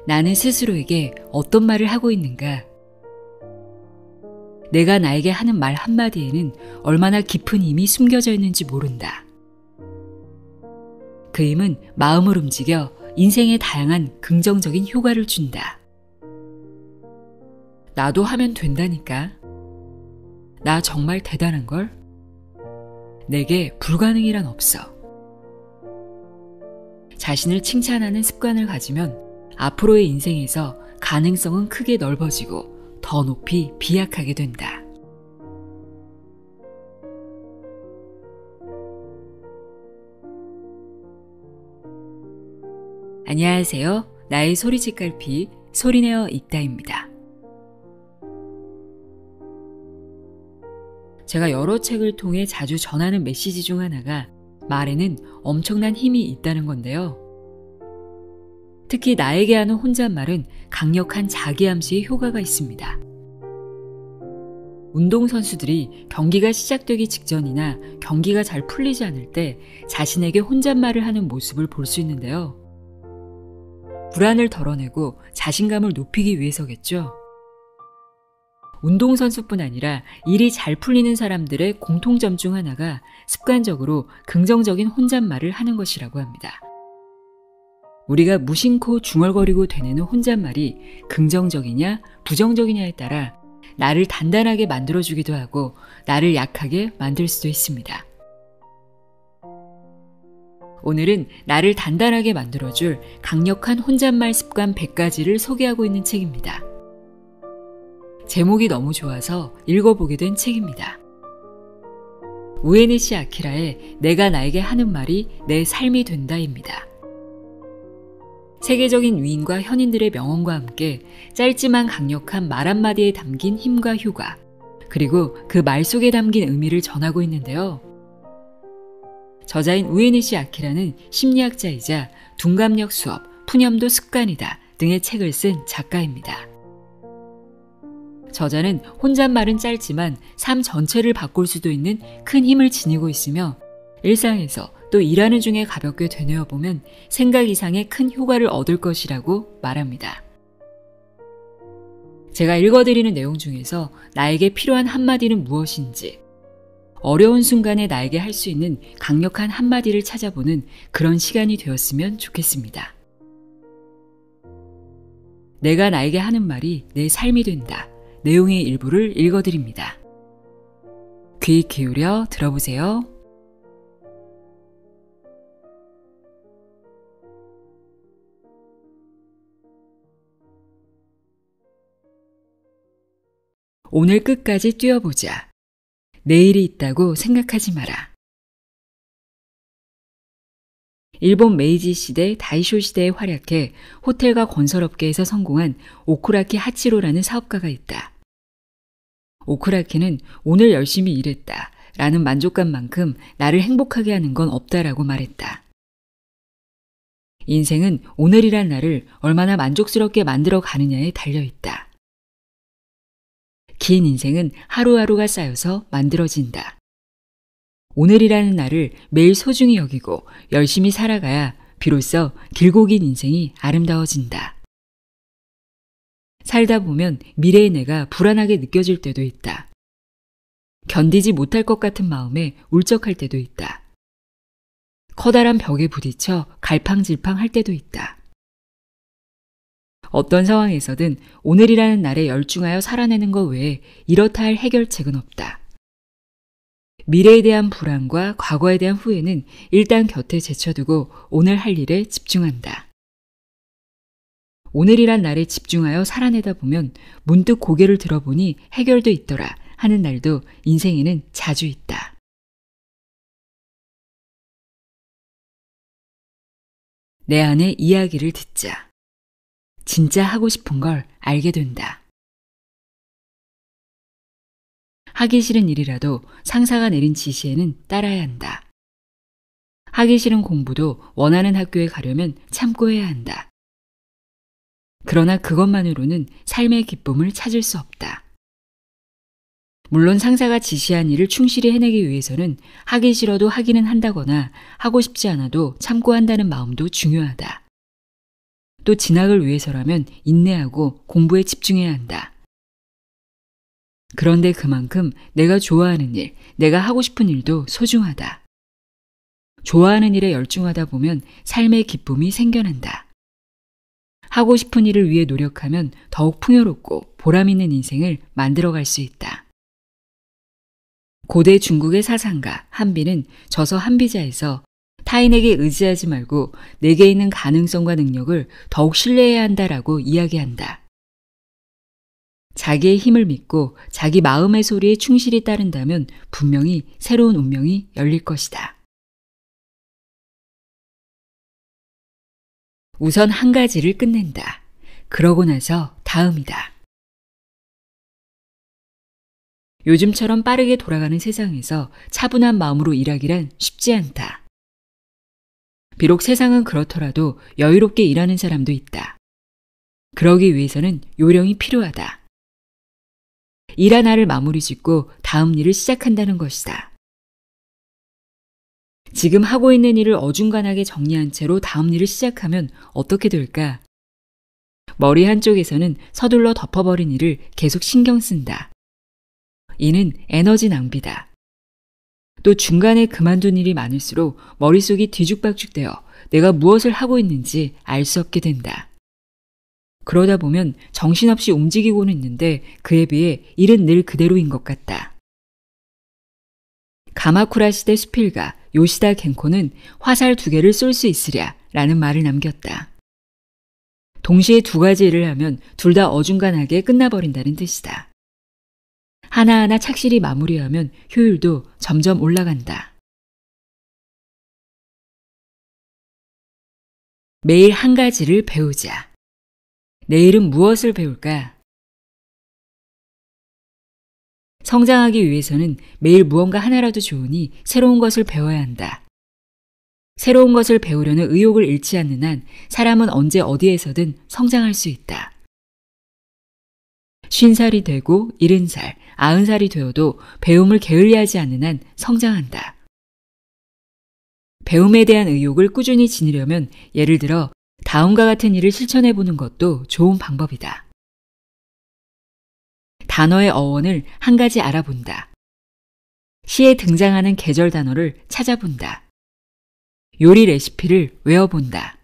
나는 스스로에게 어떤 말을 하고 있는가? 내가 나에게 하는 말 한마디에는 얼마나 깊은 힘이 숨겨져 있는지 모른다. 그 힘은 마음을 움직여 인생에 다양한 긍정적인 효과를 준다. 나도 하면 된다니까. 나 정말 대단한걸? 내게 불가능이란 없어. 자신을 칭찬하는 습관을 가지면 앞으로의 인생에서 가능성은 크게 넓어지고 더 높이 비약하게 된다. 안녕하세요. 나의 소리집 갈피 소리내어 읽다입니다. 제가 여러 책을 통해 자주 전하는 메시지 중 하나가 말에는 엄청난 힘이 있다는 건데요. 특히 나에게 하는 혼잣말은 강력한 자기암시의 효과가 있습니다. 운동선수들이 경기가 시작되기 직전이나 경기가 잘 풀리지 않을 때 자신에게 혼잣말을 하는 모습을 볼 수 있는데요. 불안을 덜어내고 자신감을 높이기 위해서겠죠. 운동선수뿐 아니라 일이 잘 풀리는 사람들의 공통점 중 하나가 습관적으로 긍정적인 혼잣말을 하는 것이라고 합니다. 우리가 무심코 중얼거리고 되뇌는 혼잣말이 긍정적이냐 부정적이냐에 따라 나를 단단하게 만들어주기도 하고 나를 약하게 만들 수도 있습니다. 오늘은 나를 단단하게 만들어줄 강력한 혼잣말 습관 100가지를 소개하고 있는 책입니다. 제목이 너무 좋아서 읽어보게 된 책입니다. 우에니시 아키라의 내가 나에게 하는 말이 내 삶이 된다입니다. 세계적인 위인과 현인들의 명언과 함께 짧지만 강력한 말 한마디에 담긴 힘과 효과, 그리고 그 말 속에 담긴 의미를 전하고 있는데요. 저자인 우에니시 아키라는 심리학자이자 둔감력 수업, 푸념도 습관이다 등의 책을 쓴 작가입니다. 저자는 혼잣말은 짧지만 삶 전체를 바꿀 수도 있는 큰 힘을 지니고 있으며 일상에서 또 일하는 중에 가볍게 되뇌어보면 생각 이상의 큰 효과를 얻을 것이라고 말합니다. 제가 읽어드리는 내용 중에서 나에게 필요한 한마디는 무엇인지, 어려운 순간에 나에게 할 수 있는 강력한 한마디를 찾아보는 그런 시간이 되었으면 좋겠습니다. 내가 나에게 하는 말이 내 삶이 된다. 내용의 일부를 읽어드립니다. 귀 기울여 들어보세요. 오늘 끝까지 뛰어보자. 내일이 있다고 생각하지 마라. 일본 메이지 시대, 다이쇼 시대에 활약해 호텔과 건설업계에서 성공한 오쿠라키 하치로라는 사업가가 있다. 오쿠라키는 오늘 열심히 일했다 라는 만족감만큼 나를 행복하게 하는 건 없다라고 말했다. 인생은 오늘이란 날을 얼마나 만족스럽게 만들어 가느냐에 달려있다. 긴 인생은 하루하루가 쌓여서 만들어진다. 오늘이라는 날을 매일 소중히 여기고 열심히 살아가야 비로소 길고 긴 인생이 아름다워진다. 살다 보면 미래의 내가 불안하게 느껴질 때도 있다. 견디지 못할 것 같은 마음에 울적할 때도 있다. 커다란 벽에 부딪혀 갈팡질팡 할 때도 있다. 어떤 상황에서든 오늘이라는 날에 열중하여 살아내는 것 외에 이렇다 할 해결책은 없다. 미래에 대한 불안과 과거에 대한 후회는 일단 곁에 제쳐두고 오늘 할 일에 집중한다. 오늘이란 날에 집중하여 살아내다 보면 문득 고개를 들어보니 해결돼 있더라 하는 날도 인생에는 자주 있다. 내 안의 이야기를 듣자. 진짜 하고 싶은 걸 알게 된다. 하기 싫은 일이라도 상사가 내린 지시에는 따라야 한다. 하기 싫은 공부도 원하는 학교에 가려면 참고 해야 한다. 그러나 그것만으로는 삶의 기쁨을 찾을 수 없다. 물론 상사가 지시한 일을 충실히 해내기 위해서는 하기 싫어도 하기는 한다거나 하고 싶지 않아도 참고 한다는 마음도 중요하다. 또 진학을 위해서라면 인내하고 공부에 집중해야 한다. 그런데 그만큼 내가 좋아하는 일, 내가 하고 싶은 일도 소중하다. 좋아하는 일에 열중하다 보면 삶의 기쁨이 생겨난다. 하고 싶은 일을 위해 노력하면 더욱 풍요롭고 보람 있는 인생을 만들어갈 수 있다. 고대 중국의 사상가 한비는 저서 한비자에서 타인에게 의지하지 말고 내게 있는 가능성과 능력을 더욱 신뢰해야 한다라고 이야기한다. 자기의 힘을 믿고 자기 마음의 소리에 충실히 따른다면 분명히 새로운 운명이 열릴 것이다. 우선 한 가지를 끝낸다. 그러고 나서 다음이다. 요즘처럼 빠르게 돌아가는 세상에서 차분한 마음으로 일하기란 쉽지 않다. 비록 세상은 그렇더라도 여유롭게 일하는 사람도 있다. 그러기 위해서는 요령이 필요하다. 일 하나를 마무리 짓고 다음 일을 시작한다는 것이다. 지금 하고 있는 일을 어중간하게 정리한 채로 다음 일을 시작하면 어떻게 될까? 머리 한쪽에서는 서둘러 덮어버린 일을 계속 신경 쓴다. 이는 에너지 낭비다. 또 중간에 그만둔 일이 많을수록 머릿속이 뒤죽박죽되어 내가 무엇을 하고 있는지 알 수 없게 된다. 그러다 보면 정신없이 움직이고는 있는데 그에 비해 일은 늘 그대로인 것 같다. 가마쿠라 시대 수필가 요시다 겐코는 화살 2개를 쏠 수 있으랴 라는 말을 남겼다. 동시에 2가지 일을 하면 둘 다 어중간하게 끝나버린다는 뜻이다. 하나하나 착실히 마무리하면 효율도 점점 올라간다. 매일 한 가지를 배우자. 내일은 무엇을 배울까? 성장하기 위해서는 매일 무언가 하나라도 좋으니 새로운 것을 배워야 한다. 새로운 것을 배우려는 의욕을 잃지 않는 한 사람은 언제 어디에서든 성장할 수 있다. 50살이 되고 70살, 90살이 되어도 배움을 게을리하지 않는 한 성장한다. 배움에 대한 의욕을 꾸준히 지니려면 예를 들어 다음과 같은 일을 실천해보는 것도 좋은 방법이다. 단어의 어원을 한 가지 알아본다. 시에 등장하는 계절 단어를 찾아본다. 요리 레시피를 외워본다.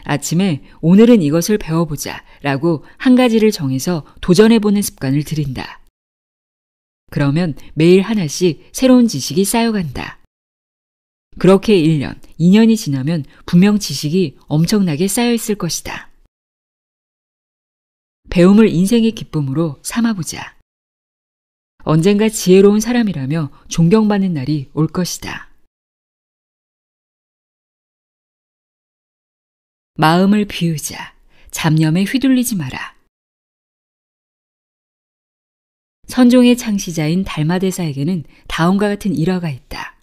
아침에 오늘은 이것을 배워보자 라고 한 가지를 정해서 도전해보는 습관을 들인다. 그러면 매일 하나씩 새로운 지식이 쌓여간다. 그렇게 1년, 2년이 지나면 분명 지식이 엄청나게 쌓여있을 것이다. 배움을 인생의 기쁨으로 삼아보자. 언젠가 지혜로운 사람이라며 존경받는 날이 올 것이다. 마음을 비우자. 잡념에 휘둘리지 마라. 선종의 창시자인 달마대사에게는 다음과 같은 일화가 있다.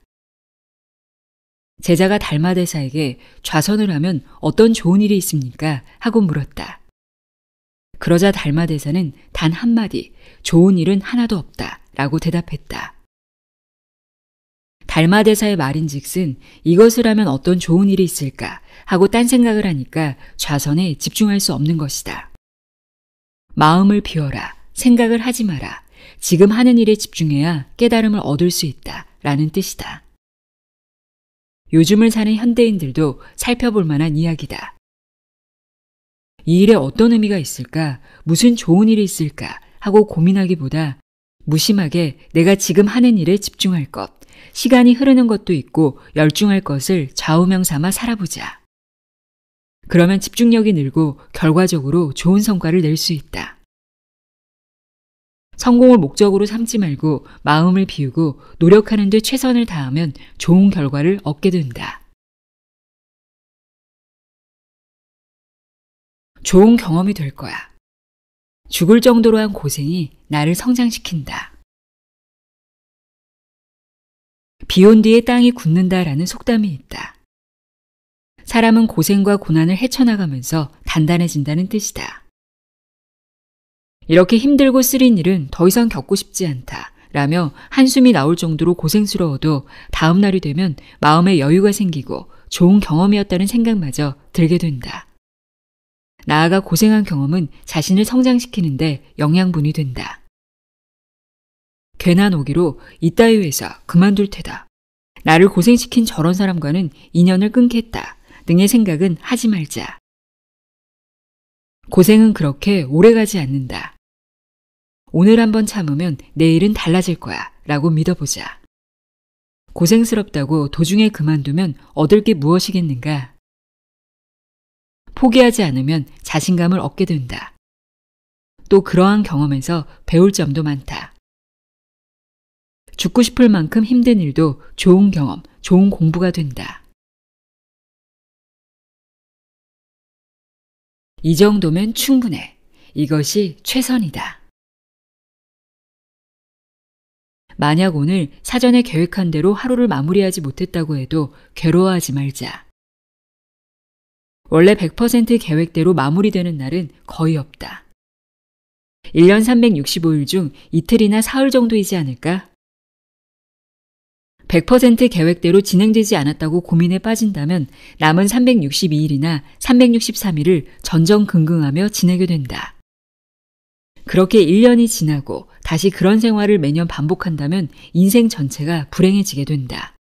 제자가 달마대사에게 좌선을 하면 어떤 좋은 일이 있습니까? 하고 물었다. 그러자 달마대사는 단 한마디, 좋은 일은 하나도 없다 라고 대답했다. 달마대사의 말인즉슨 이것을 하면 어떤 좋은 일이 있을까 하고 딴 생각을 하니까 좌선에 집중할 수 없는 것이다. 마음을 비워라, 생각을 하지 마라, 지금 하는 일에 집중해야 깨달음을 얻을 수 있다 라는 뜻이다. 요즘을 사는 현대인들도 살펴볼 만한 이야기다. 이 일에 어떤 의미가 있을까, 무슨 좋은 일이 있을까 하고 고민하기보다 무심하게 내가 지금 하는 일에 집중할 것, 시간이 흐르는 것도 있고 열중할 것을 좌우명 삼아 살아보자. 그러면 집중력이 늘고 결과적으로 좋은 성과를 낼 수 있다. 성공을 목적으로 삼지 말고 마음을 비우고 노력하는 데 최선을 다하면 좋은 결과를 얻게 된다. 좋은 경험이 될 거야. 죽을 정도로 한 고생이 나를 성장시킨다. 비 온 뒤에 땅이 굳는다라는 속담이 있다. 사람은 고생과 고난을 헤쳐나가면서 단단해진다는 뜻이다. 이렇게 힘들고 쓰린 일은 더 이상 겪고 싶지 않다 라며 한숨이 나올 정도로 고생스러워도 다음 날이 되면 마음에 여유가 생기고 좋은 경험이었다는 생각마저 들게 된다. 나아가 고생한 경험은 자신을 성장시키는데 영양분이 된다. 괜한 오기로 이따위 회사 그만둘 테다. 나를 고생시킨 저런 사람과는 인연을 끊겠다 등의 생각은 하지 말자. 고생은 그렇게 오래가지 않는다. 오늘 한번 참으면 내일은 달라질 거야 라고 믿어보자. 고생스럽다고 도중에 그만두면 얻을 게 무엇이겠는가? 포기하지 않으면 자신감을 얻게 된다. 또 그러한 경험에서 배울 점도 많다. 죽고 싶을 만큼 힘든 일도 좋은 경험, 좋은 공부가 된다. 이 정도면 충분해. 이것이 최선이다. 만약 오늘 사전에 계획한 대로 하루를 마무리하지 못했다고 해도 괴로워하지 말자. 원래 100% 계획대로 마무리되는 날은 거의 없다. 1년 365일 중 이틀이나 사흘 정도이지 않을까? 100% 계획대로 진행되지 않았다고 고민에 빠진다면 남은 362일이나 363일을 전전긍긍하며 지내게 된다. 그렇게 1년이 지나고 다시 그런 생활을 매년 반복한다면 인생 전체가 불행해지게 된다.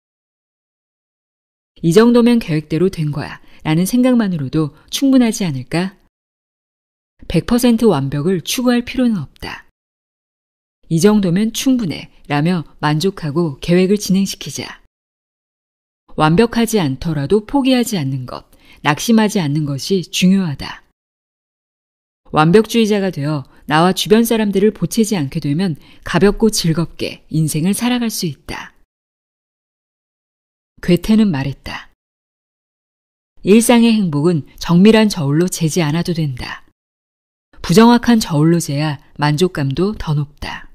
이 정도면 계획대로 된 거야 라는 생각만으로도 충분하지 않을까? 100% 완벽을 추구할 필요는 없다. 이 정도면 충분해 라며 만족하고 계획을 진행시키자. 완벽하지 않더라도 포기하지 않는 것, 낙심하지 않는 것이 중요하다. 완벽주의자가 되어 나와 주변 사람들을 보채지 않게 되면 가볍고 즐겁게 인생을 살아갈 수 있다. 괴테는 말했다. 일상의 행복은 정밀한 저울로 재지 않아도 된다. 부정확한 저울로 재야 만족감도 더 높다.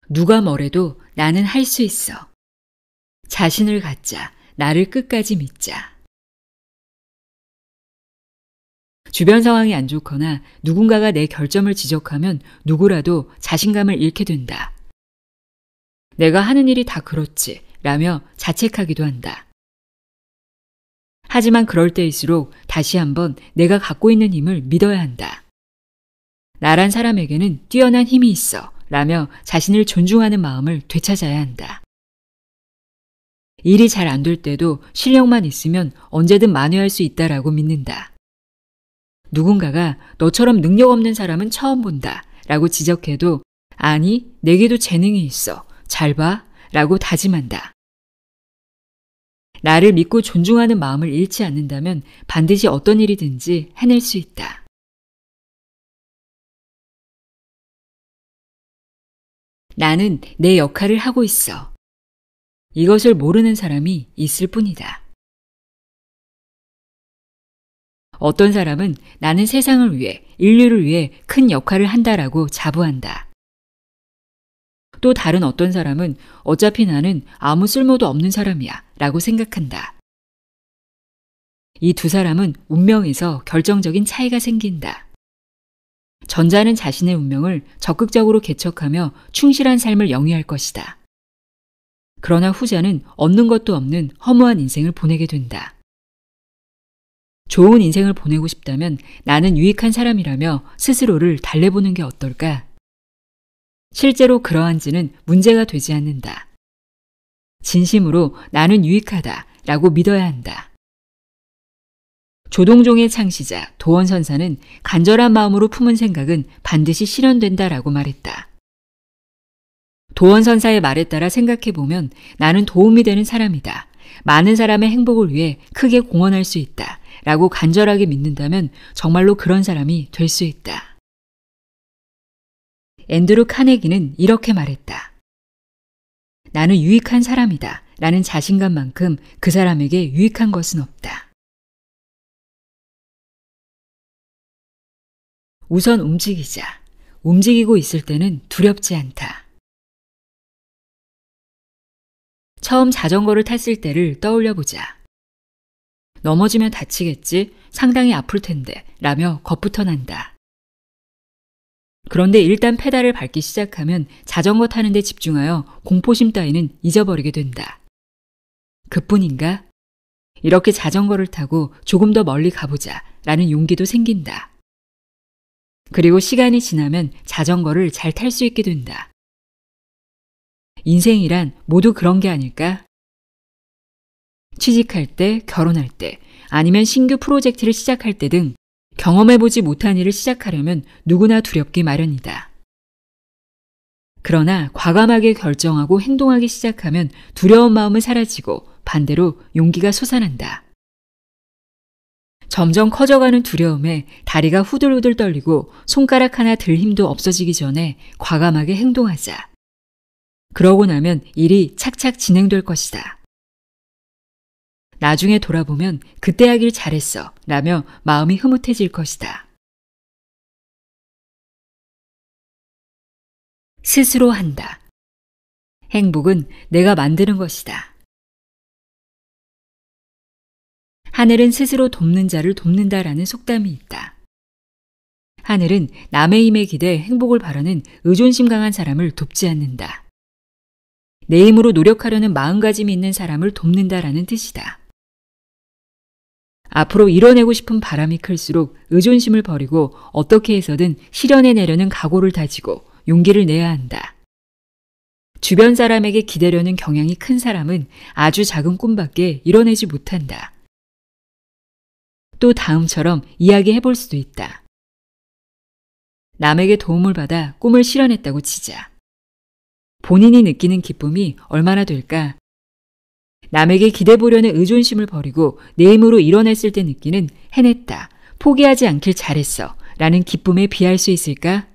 누가 뭐래도 나는 할 수 있어. 자신을 갖자. 나를 끝까지 믿자. 주변 상황이 안 좋거나 누군가가 내 결점을 지적하면 누구라도 자신감을 잃게 된다. 내가 하는 일이 다 그렇지 라며 자책하기도 한다. 하지만 그럴 때일수록 다시 한번 내가 갖고 있는 힘을 믿어야 한다. 나란 사람에게는 뛰어난 힘이 있어 라며 자신을 존중하는 마음을 되찾아야 한다. 일이 잘 안 될 때도 실력만 있으면 언제든 만회할 수 있다라고 믿는다. 누군가가 너처럼 능력 없는 사람은 처음 본다 라고 지적해도 아니, 내게도 재능이 있어. 잘 봐 라고 다짐한다. 나를 믿고 존중하는 마음을 잃지 않는다면 반드시 어떤 일이든지 해낼 수 있다. 나는 내 역할을 하고 있어. 이것을 모르는 사람이 있을 뿐이다. 어떤 사람은 나는 세상을 위해, 인류를 위해 큰 역할을 한다라고 자부한다. 또 다른 어떤 사람은 어차피 나는 아무 쓸모도 없는 사람이야 라고 생각한다. 이 두 사람은 운명에서 결정적인 차이가 생긴다. 전자는 자신의 운명을 적극적으로 개척하며 충실한 삶을 영위할 것이다. 그러나 후자는 얻는 것도 없는 허무한 인생을 보내게 된다. 좋은 인생을 보내고 싶다면 나는 유익한 사람이라며 스스로를 달래보는 게 어떨까? 실제로 그러한지는 문제가 되지 않는다. 진심으로 나는 유익하다 라고 믿어야 한다. 조동종의 창시자 도원선사는 간절한 마음으로 품은 생각은 반드시 실현된다라고 말했다. 도원선사의 말에 따라 생각해보면 나는 도움이 되는 사람이다. 많은 사람의 행복을 위해 크게 공헌할 수 있다. 라고 간절하게 믿는다면 정말로 그런 사람이 될 수 있다. 앤드루 카네기는 이렇게 말했다. 나는 유익한 사람이다. 라는 자신감만큼 그 사람에게 유익한 것은 없다. 우선 움직이자. 움직이고 있을 때는 두렵지 않다. 처음 자전거를 탔을 때를 떠올려 보자. 넘어지면 다치겠지? 상당히 아플 텐데 라며 겁부터 난다. 그런데 일단 페달을 밟기 시작하면 자전거 타는 데 집중하여 공포심 따위는 잊어버리게 된다. 그뿐인가? 이렇게 자전거를 타고 조금 더 멀리 가보자 라는 용기도 생긴다. 그리고 시간이 지나면 자전거를 잘 탈 수 있게 된다. 인생이란 모두 그런 게 아닐까? 취직할 때, 결혼할 때, 아니면 신규 프로젝트를 시작할 때 등 경험해보지 못한 일을 시작하려면 누구나 두렵기 마련이다. 그러나 과감하게 결정하고 행동하기 시작하면 두려운 마음은 사라지고 반대로 용기가 솟아난다. 점점 커져가는 두려움에 다리가 후들후들 떨리고 손가락 하나 들 힘도 없어지기 전에 과감하게 행동하자. 그러고 나면 일이 착착 진행될 것이다. 나중에 돌아보면 그때 하길 잘했어 라며 마음이 흐뭇해질 것이다. 스스로 한다. 행복은 내가 만드는 것이다. 하늘은 스스로 돕는 자를 돕는다라는 속담이 있다. 하늘은 남의 힘에 기대 행복을 바라는 의존심 강한 사람을 돕지 않는다. 내 힘으로 노력하려는 마음가짐이 있는 사람을 돕는다라는 뜻이다. 앞으로 이뤄내고 싶은 바람이 클수록 의존심을 버리고 어떻게 해서든 실현해내려는 각오를 다지고 용기를 내야 한다. 주변 사람에게 기대려는 경향이 큰 사람은 아주 작은 꿈밖에 이뤄내지 못한다. 또 다음처럼 이야기해볼 수도 있다. 남에게 도움을 받아 꿈을 실현했다고 치자. 본인이 느끼는 기쁨이 얼마나 될까? 남에게 기대보려는 의존심을 버리고 내 힘으로 이뤄냈을 때 느끼는 해냈다, 포기하지 않길 잘했어 라는 기쁨에 비할 수 있을까?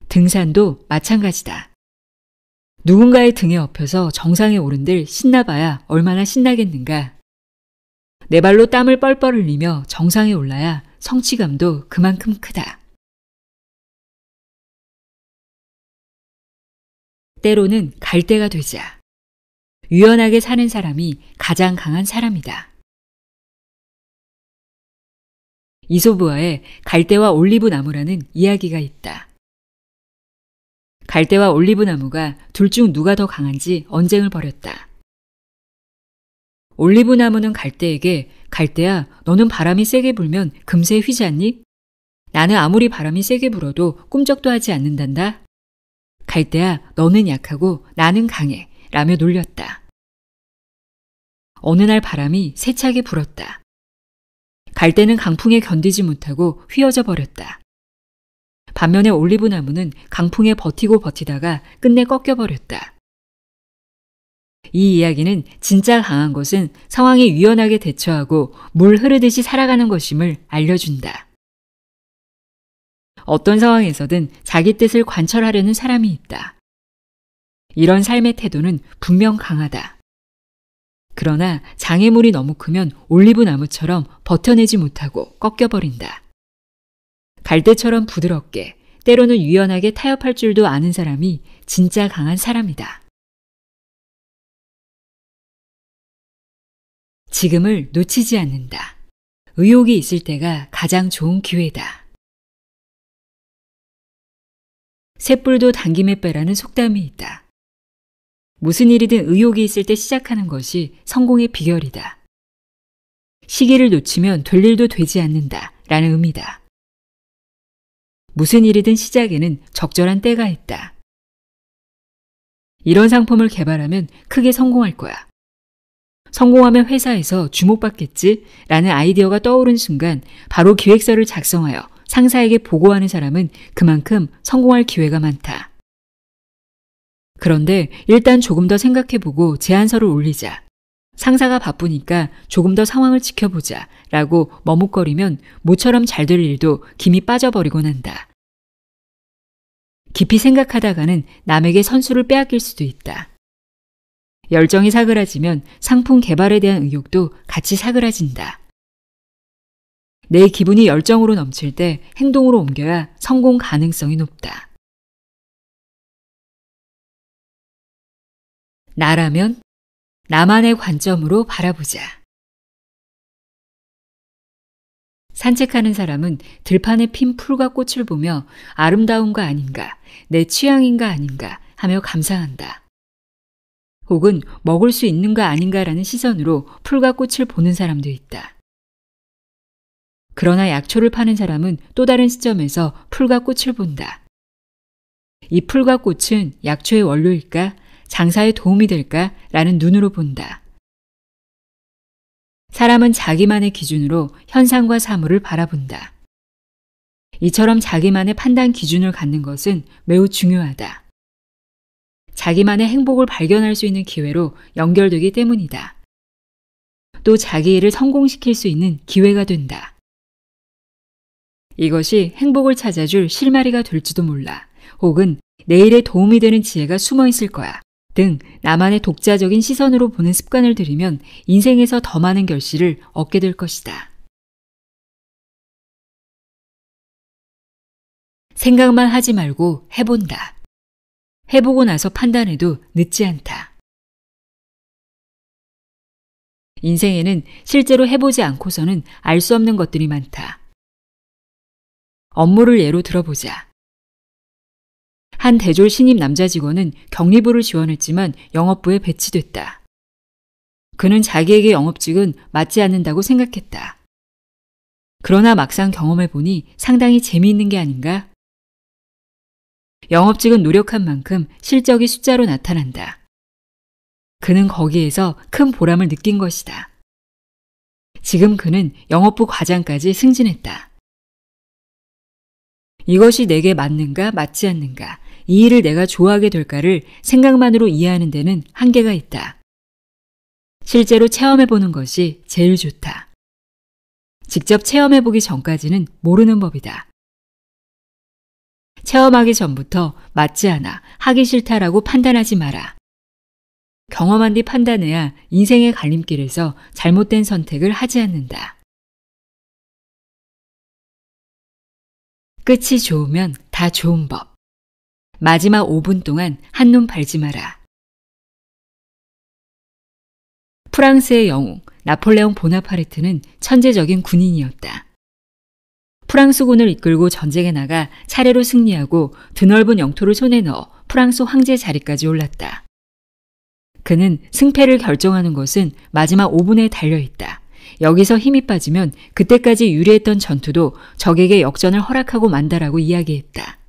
등산도 마찬가지다. 누군가의 등에 업혀서 정상에 오른들 신나봐야 얼마나 신나겠는가. 내 발로 땀을 뻘뻘 흘리며 정상에 올라야 성취감도 그만큼 크다. 때로는 갈대가 되자. 유연하게 사는 사람이 가장 강한 사람이다. 이솝우화에 갈대와 올리브 나무라는 이야기가 있다. 갈대와 올리브 나무가 둘 중 누가 더 강한지 언쟁을 벌였다. 올리브 나무는 갈대에게 갈대야, 너는 바람이 세게 불면 금세 휘지 않니? 나는 아무리 바람이 세게 불어도 꿈쩍도 하지 않는단다. 갈대야, 너는 약하고 나는 강해 라며 놀렸다. 어느 날 바람이 세차게 불었다. 갈대는 강풍에 견디지 못하고 휘어져 버렸다. 반면에 올리브 나무는 강풍에 버티고 버티다가 끝내 꺾여버렸다. 이 이야기는 진짜 강한 것은 상황에 유연하게 대처하고 물 흐르듯이 살아가는 것임을 알려준다. 어떤 상황에서든 자기 뜻을 관철하려는 사람이 있다. 이런 삶의 태도는 분명 강하다. 그러나 장애물이 너무 크면 올리브 나무처럼 버텨내지 못하고 꺾여버린다. 갈대처럼 부드럽게, 때로는 유연하게 타협할 줄도 아는 사람이 진짜 강한 사람이다. 지금을 놓치지 않는다. 의욕이 있을 때가 가장 좋은 기회다. 쇳불도 당김에 빼라는 속담이 있다. 무슨 일이든 의욕이 있을 때 시작하는 것이 성공의 비결이다. 시기를 놓치면 될 일도 되지 않는다 라는 의미다. 무슨 일이든 시작에는 적절한 때가 있다. 이런 상품을 개발하면 크게 성공할 거야. 성공하면 회사에서 주목받겠지 라는 아이디어가 떠오른 순간 바로 기획서를 작성하여 상사에게 보고하는 사람은 그만큼 성공할 기회가 많다. 그런데 일단 조금 더 생각해보고 제안서를 올리자. 상사가 바쁘니까 조금 더 상황을 지켜보자 라고 머뭇거리면 모처럼 잘 될 일도 김이 빠져버리곤 한다. 깊이 생각하다가는 남에게 선수를 빼앗길 수도 있다. 열정이 사그라지면 상품 개발에 대한 의욕도 같이 사그라진다. 내 기분이 열정으로 넘칠 때 행동으로 옮겨야 성공 가능성이 높다. 나라면 나만의 관점으로 바라보자. 산책하는 사람은 들판에 핀 풀과 꽃을 보며 아름다운가 아닌가, 내 취향인가 아닌가 하며 감상한다. 혹은 먹을 수 있는가 아닌가라는 시선으로 풀과 꽃을 보는 사람도 있다. 그러나 약초를 파는 사람은 또 다른 시점에서 풀과 꽃을 본다. 이 풀과 꽃은 약초의 원료일까, 장사에 도움이 될까 라는 눈으로 본다. 사람은 자기만의 기준으로 현상과 사물을 바라본다. 이처럼 자기만의 판단 기준을 갖는 것은 매우 중요하다. 자기만의 행복을 발견할 수 있는 기회로 연결되기 때문이다. 또 자기 일을 성공시킬 수 있는 기회가 된다. 이것이 행복을 찾아줄 실마리가 될지도 몰라. 혹은 내 일에 도움이 되는 지혜가 숨어 있을 거야. 등 나만의 독자적인 시선으로 보는 습관을 들이면 인생에서 더 많은 결실을 얻게 될 것이다. 생각만 하지 말고 해본다. 해보고 나서 판단해도 늦지 않다. 인생에는 실제로 해보지 않고서는 알 수 없는 것들이 많다. 업무를 예로 들어보자. 한 대졸 신입 남자 직원은 격리부를 지원했지만 영업부에 배치됐다. 그는 자기에게 영업직은 맞지 않는다고 생각했다. 그러나 막상 경험해보니 상당히 재미있는 게 아닌가? 영업직은 노력한 만큼 실적이 숫자로 나타난다. 그는 거기에서 큰 보람을 느낀 것이다. 지금 그는 영업부 과장까지 승진했다. 이것이 내게 맞는가 맞지 않는가, 이 일을 내가 좋아하게 될까를 생각만으로 이해하는 데는 한계가 있다. 실제로 체험해보는 것이 제일 좋다. 직접 체험해보기 전까지는 모르는 법이다. 체험하기 전부터 맞지 않아, 하기 싫다라고 판단하지 마라. 경험한 뒤 판단해야 인생의 갈림길에서 잘못된 선택을 하지 않는다. 끝이 좋으면 다 좋은 법. 마지막 5분 동안 한눈 팔지 마라. 프랑스의 영웅 나폴레옹 보나파르트는 천재적인 군인이었다. 프랑스군을 이끌고 전쟁에 나가 차례로 승리하고 드넓은 영토를 손에 넣어 프랑스 황제 자리까지 올랐다. 그는 승패를 결정하는 것은 마지막 5분에 달려있다. 여기서 힘이 빠지면 그때까지 유리했던 전투도 적에게 역전을 허락하고 만다라고 이야기했다.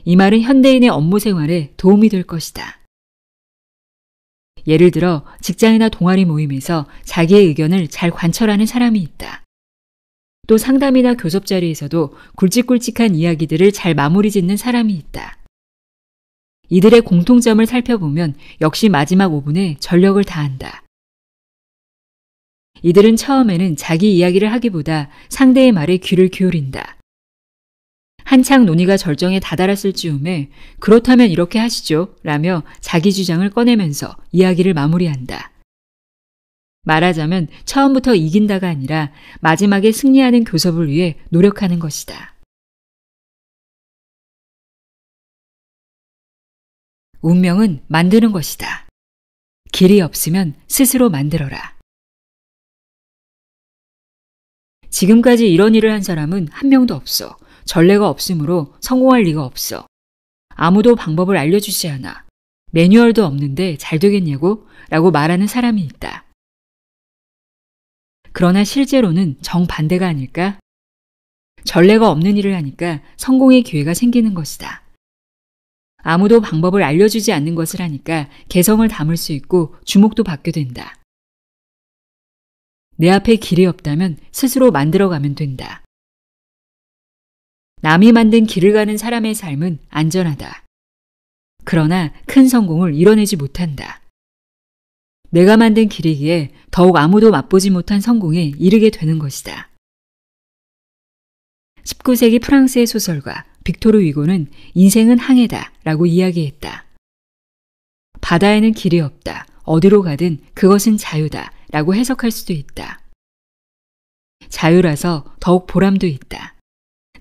이 말은 현대인의 업무 생활에 도움이 될 것이다. 예를 들어 직장이나 동아리 모임에서 자기의 의견을 잘 관철하는 사람이 있다. 또 상담이나 교섭 자리에서도 굵직굵직한 이야기들을 잘 마무리 짓는 사람이 있다. 이들의 공통점을 살펴보면 역시 마지막 5분에 전력을 다한다. 이들은 처음에는 자기 이야기를 하기보다 상대의 말에 귀를 기울인다. 한창 논의가 절정에 다다랐을 즈음에 그렇다면 이렇게 하시죠 라며 자기 주장을 꺼내면서 이야기를 마무리한다. 말하자면 처음부터 이긴다가 아니라 마지막에 승리하는 교섭을 위해 노력하는 것이다. 운명은 만드는 것이다. 길이 없으면 스스로 만들어라. 지금까지 이런 일을 한 사람은 한 명도 없어. 전례가 없으므로 성공할 리가 없어. 아무도 방법을 알려주지 않아. 매뉴얼도 없는데 잘 되겠냐고? 라고 말하는 사람이 있다. 그러나 실제로는 정반대가 아닐까? 전례가 없는 일을 하니까 성공의 기회가 생기는 것이다. 아무도 방법을 알려주지 않는 것을 하니까 개성을 담을 수 있고 주목도 받게 된다. 내 앞에 길이 없다면 스스로 만들어가면 된다. 남이 만든 길을 가는 사람의 삶은 안전하다. 그러나 큰 성공을 이뤄내지 못한다. 내가 만든 길이기에 더욱 아무도 맛보지 못한 성공에 이르게 되는 것이다. 19세기 프랑스의 소설가 빅토르 위고는 인생은 항해다 라고 이야기했다. 바다에는 길이 없다. 어디로 가든 그것은 자유다 라고 해석할 수도 있다. 자유라서 더욱 보람도 있다.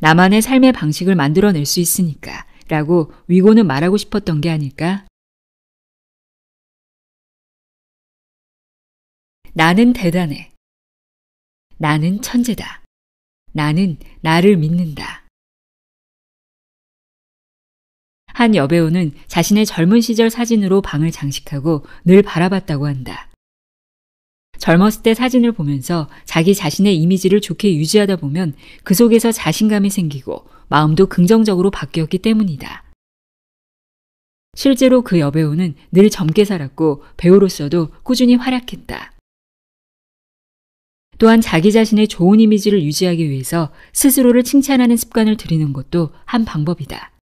나만의 삶의 방식을 만들어낼 수 있으니까 라고 위고는 말하고 싶었던 게 아닐까? 나는 대단해. 나는 천재다. 나는 나를 믿는다. 한 여배우는 자신의 젊은 시절 사진으로 방을 장식하고 늘 바라봤다고 한다. 젊었을 때 사진을 보면서 자기 자신의 이미지를 좋게 유지하다 보면 그 속에서 자신감이 생기고 마음도 긍정적으로 바뀌었기 때문이다. 실제로 그 여배우는 늘 젊게 살았고 배우로서도 꾸준히 활약했다. 또한 자기 자신의 좋은 이미지를 유지하기 위해서 스스로를 칭찬하는 습관을 들이는 것도 한 방법이다.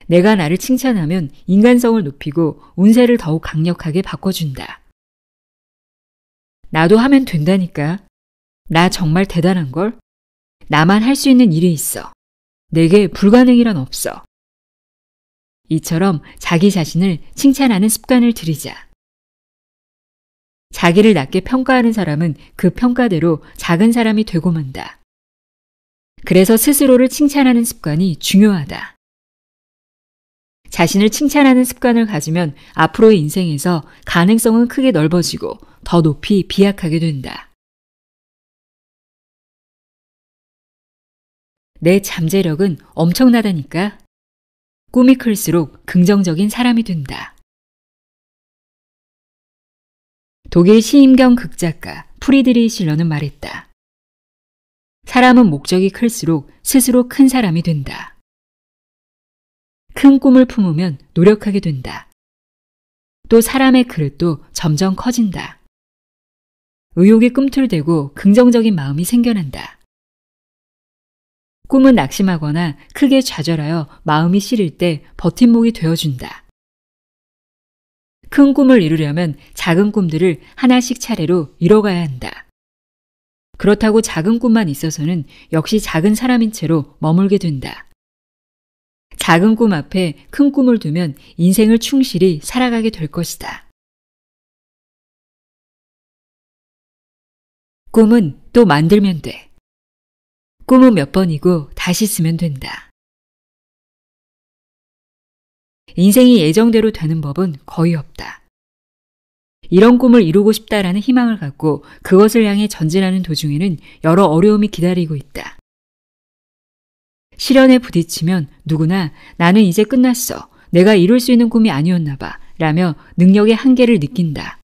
내가 나를 칭찬하면 인간성을 높이고 운세를 더욱 강력하게 바꿔준다. 나도 하면 된다니까. 나 정말 대단한걸? 나만 할 수 있는 일이 있어. 내게 불가능이란 없어. 이처럼 자기 자신을 칭찬하는 습관을 들이자. 자기를 낮게 평가하는 사람은 그 평가대로 작은 사람이 되고 만다. 그래서 스스로를 칭찬하는 습관이 중요하다. 자신을 칭찬하는 습관을 가지면 앞으로의 인생에서 가능성은 크게 넓어지고 더 높이 비약하게 된다. 내 잠재력은 엄청나다니까. 꿈이 클수록 긍정적인 사람이 된다. 독일 시임경 극작가 프리드리히 실러는 말했다. 사람은 목적이 클수록 스스로 큰 사람이 된다. 큰 꿈을 품으면 노력하게 된다. 또 사람의 그릇도 점점 커진다. 의욕이 꿈틀대고 긍정적인 마음이 생겨난다. 꿈은 낙심하거나 크게 좌절하여 마음이 시릴 때 버팀목이 되어준다. 큰 꿈을 이루려면 작은 꿈들을 하나씩 차례로 이뤄가야 한다. 그렇다고 작은 꿈만 있어서는 역시 작은 사람인 채로 머물게 된다. 작은 꿈 앞에 큰 꿈을 두면 인생을 충실히 살아가게 될 것이다. 꿈은 또 만들면 돼. 꿈은 몇 번이고 다시 쓰면 된다. 인생이 예정대로 되는 법은 거의 없다. 이런 꿈을 이루고 싶다라는 희망을 갖고 그것을 향해 전진하는 도중에는 여러 어려움이 기다리고 있다. 시련에 부딪히면 누구나 나는 이제 끝났어. 내가 이룰 수 있는 꿈이 아니었나 봐. 라며 능력의 한계를 느낀다.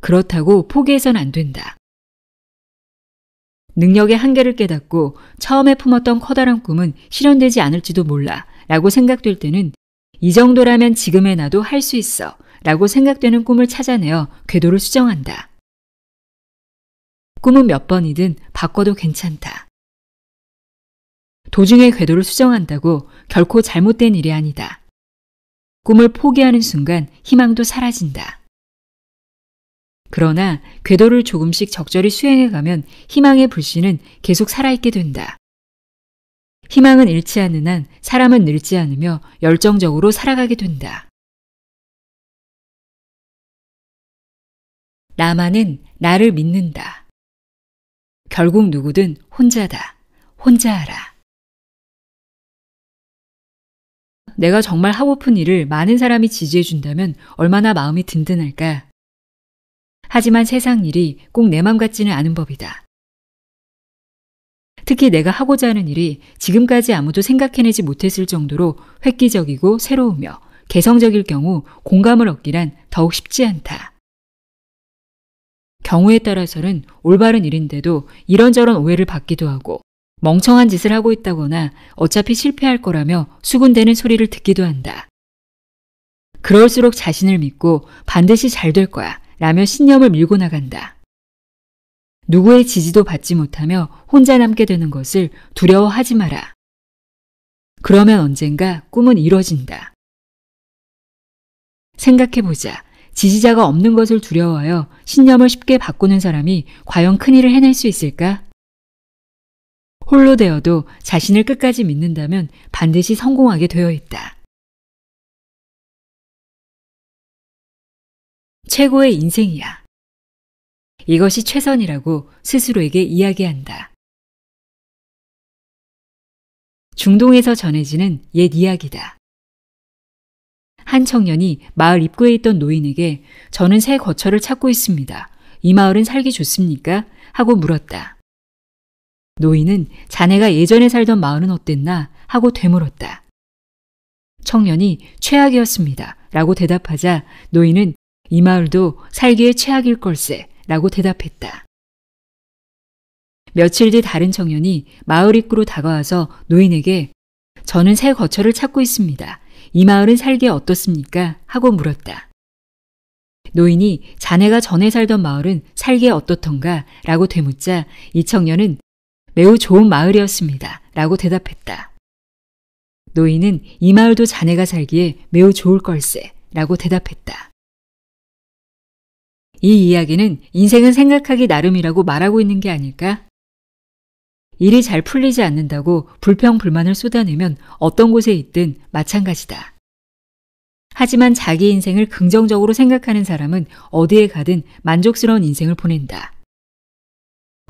그렇다고 포기해선 안 된다. 능력의 한계를 깨닫고 처음에 품었던 커다란 꿈은 실현되지 않을지도 몰라 라고 생각될 때는 이 정도라면 지금의 나도 할 수 있어 라고 생각되는 꿈을 찾아내어 궤도를 수정한다. 꿈은 몇 번이든 바꿔도 괜찮다. 도중에 궤도를 수정한다고 결코 잘못된 일이 아니다. 꿈을 포기하는 순간 희망도 사라진다. 그러나 궤도를 조금씩 적절히 수행해가면 희망의 불씨는 계속 살아있게 된다. 희망은 잃지 않는 한 사람은 늙지 않으며 열정적으로 살아가게 된다. 나만은 나를 믿는다. 결국 누구든 혼자다. 혼자 하라. 내가 정말 하고픈 일을 많은 사람이 지지해준다면 얼마나 마음이 든든할까. 하지만 세상 일이 꼭 내 맘 같지는 않은 법이다. 특히 내가 하고자 하는 일이 지금까지 아무도 생각해내지 못했을 정도로 획기적이고 새로우며 개성적일 경우 공감을 얻기란 더욱 쉽지 않다. 경우에 따라서는 올바른 일인데도 이런저런 오해를 받기도 하고 멍청한 짓을 하고 있다거나 어차피 실패할 거라며 수군대는 소리를 듣기도 한다. 그럴수록 자신을 믿고 반드시 잘 될 거야 라며 신념을 밀고 나간다. 누구의 지지도 받지 못하며 혼자 남게 되는 것을 두려워하지 마라. 그러면 언젠가 꿈은 이뤄진다. 생각해보자. 지지자가 없는 것을 두려워하여 신념을 쉽게 바꾸는 사람이 과연 큰일을 해낼 수 있을까? 홀로 되어도 자신을 끝까지 믿는다면 반드시 성공하게 되어 있다. 최고의 인생이야. 이것이 최선이라고 스스로에게 이야기한다. 중동에서 전해지는 옛 이야기다. 한 청년이 마을 입구에 있던 노인에게 저는 새 거처를 찾고 있습니다. 이 마을은 살기 좋습니까? 하고 물었다. 노인은 자네가 예전에 살던 마을은 어땠나? 하고 되물었다. 청년이 최악이었습니다. 라고 대답하자 노인은 이 마을도 살기에 최악일 걸세. 라고 대답했다. 며칠 뒤 다른 청년이 마을 입구로 다가와서 노인에게 저는 새 거처를 찾고 있습니다. 이 마을은 살기에 어떻습니까? 하고 물었다. 노인이 자네가 전에 살던 마을은 살기에 어떻던가? 라고 되묻자 이 청년은 매우 좋은 마을이었습니다. 라고 대답했다. 노인은 이 마을도 자네가 살기에 매우 좋을 걸세. 라고 대답했다. 이 이야기는 인생은 생각하기 나름이라고 말하고 있는 게 아닐까? 일이 잘 풀리지 않는다고 불평불만을 쏟아내면 어떤 곳에 있든 마찬가지다. 하지만 자기 인생을 긍정적으로 생각하는 사람은 어디에 가든 만족스러운 인생을 보낸다.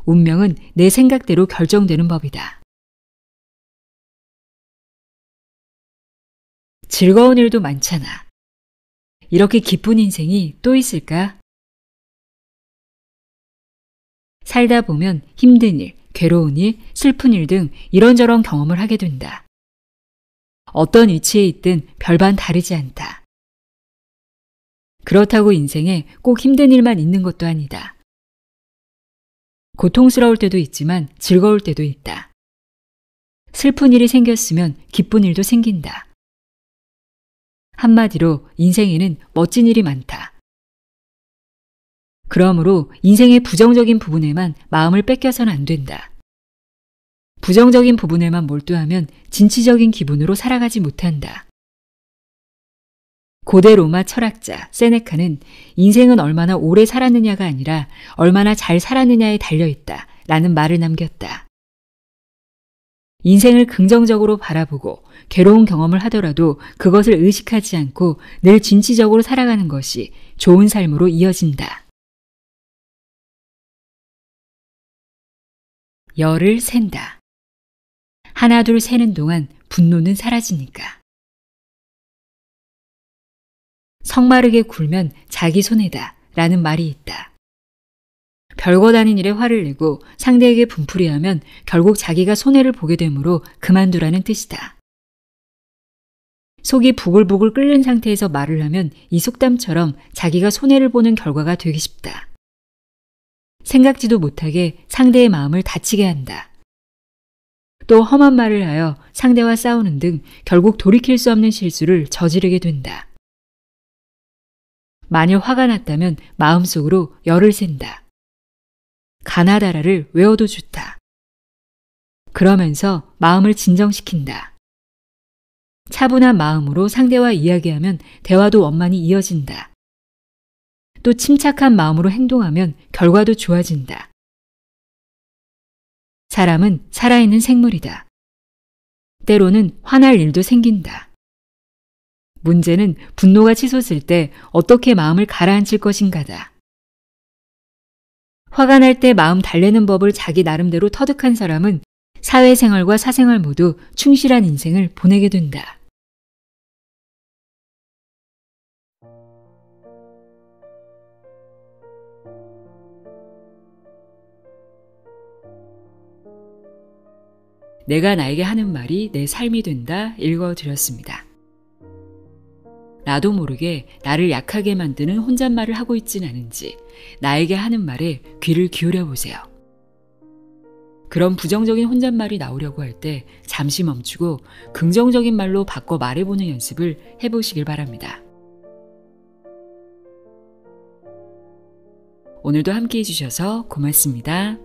운명은 내 생각대로 결정되는 법이다. 즐거운 일도 많잖아. 이렇게 기쁜 인생이 또 있을까? 살다 보면 힘든 일, 괴로운 일, 슬픈 일 등 이런저런 경험을 하게 된다. 어떤 위치에 있든 별반 다르지 않다. 그렇다고 인생에 꼭 힘든 일만 있는 것도 아니다. 고통스러울 때도 있지만 즐거울 때도 있다. 슬픈 일이 생겼으면 기쁜 일도 생긴다. 한마디로 인생에는 멋진 일이 많다. 그러므로 인생의 부정적인 부분에만 마음을 뺏겨서는 안 된다. 부정적인 부분에만 몰두하면 진취적인 기분으로 살아가지 못한다. 고대 로마 철학자 세네카는 인생은 얼마나 오래 살았느냐가 아니라 얼마나 잘 살았느냐에 달려있다 라는 말을 남겼다. 인생을 긍정적으로 바라보고 괴로운 경험을 하더라도 그것을 의식하지 않고 늘 진취적으로 살아가는 것이 좋은 삶으로 이어진다. 열을 센다. 하나 둘 세는 동안 분노는 사라지니까. 성마르게 굴면 자기 손해다 라는 말이 있다. 별것 아닌 일에 화를 내고 상대에게 분풀이하면 결국 자기가 손해를 보게 되므로 그만두라는 뜻이다. 속이 부글부글 끓는 상태에서 말을 하면 이 속담처럼 자기가 손해를 보는 결과가 되기 쉽다. 생각지도 못하게 상대의 마음을 다치게 한다. 또 험한 말을 하여 상대와 싸우는 등 결국 돌이킬 수 없는 실수를 저지르게 된다. 만일 화가 났다면 마음속으로 열을 센다. 가나다라를 외워도 좋다. 그러면서 마음을 진정시킨다. 차분한 마음으로 상대와 이야기하면 대화도 원만히 이어진다. 또 침착한 마음으로 행동하면 결과도 좋아진다. 사람은 살아있는 생물이다. 때로는 화날 일도 생긴다. 문제는 분노가 치솟을 때 어떻게 마음을 가라앉힐 것인가다. 화가 날 때 마음 달래는 법을 자기 나름대로 터득한 사람은 사회생활과 사생활 모두 충실한 인생을 보내게 된다. 내가 나에게 하는 말이 내 삶이 된다 읽어드렸습니다. 나도 모르게 나를 약하게 만드는 혼잣말을 하고 있진 않은지 나에게 하는 말에 귀를 기울여 보세요. 그런 부정적인 혼잣말이 나오려고 할 때 잠시 멈추고 긍정적인 말로 바꿔 말해보는 연습을 해보시길 바랍니다. 오늘도 함께 해주셔서 고맙습니다.